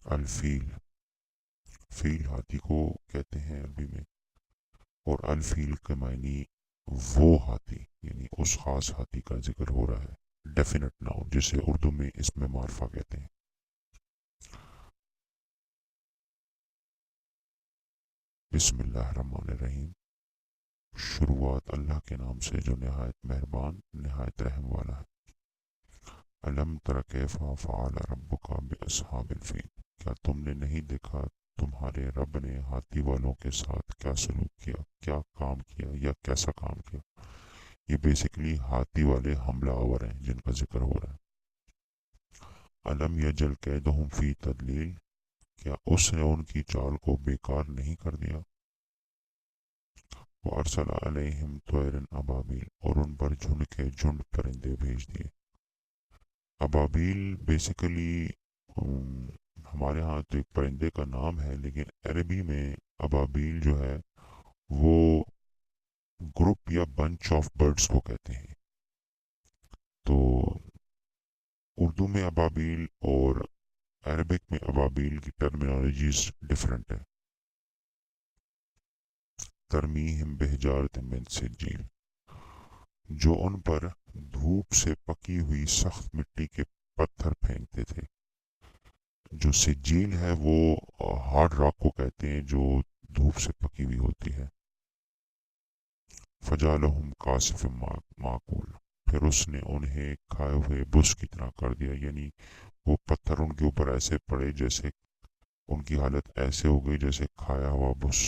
الفیل، فیل ہاتھی کو کہتے ہیں عربی میں، اور الفیل کے معنی وہ ہاتھی، یعنی اس خاص ہاتھی کا ذکر ہو رہا ہے، ڈیفینٹ ناؤن جسے اردو میں اسم معرفہ کہتے ہیں۔ بسم اللہ الرحمن الرحیم، شروعات اللہ کے نام سے جو نہایت مہربان نہایت رحم والا ہے۔ الم تر کیف فعل ربک باصحاب الفیل، کیا تم نے نہیں دیکھا تمہارے رب نے ہاتھی والوں کے ساتھ کیا سلوک کیا، کیا کام کیا یا کیسا کام کیا۔ یہ بیسیکلی ہاتھی والے حملہ آور ہیں جن کا ذکر ہو رہا ہے۔ الم یجل کیدہم فی تدلیل، کیا اس نے ان کی چال کو بیکار نہیں کر دیا۔ وارسل علیہم طیرا ابابیل، اور ان پر جھنڈ کے جھنڈ پرندے بھیج دیے۔ ابابیل بیسیکلی ہمارے ہاں تو ایک پرندے کا نام ہے، لیکن عربی میں ابابیل جو ہے وہ گروپ یا بنچ آف برڈز کو کہتے ہیں۔ تو اردو میں ابابیل اور عربک میں ابابیل کی ٹرمینالوجیز ڈفرینٹ ہے۔ ترمیہم بحجارۃ من سجیل، جو ان پر دھوپ سے پکی ہوئی سخت مٹی کے پتھر پھینکتے تھے۔ جو سجیل ہے وہ ہارڈ راک کو کہتے ہیں جو دھوپ سے پکی ہوئی ہوتی ہے۔ فجعلہم کعصف معقول، پھر اس نے انہیں کھائے ہوئے بس کی طرح کر دیا، یعنی وہ پتھر ان کے اوپر ایسے پڑے جیسے ان کی حالت ایسے ہو گئی جیسے کھایا ہوا بس۔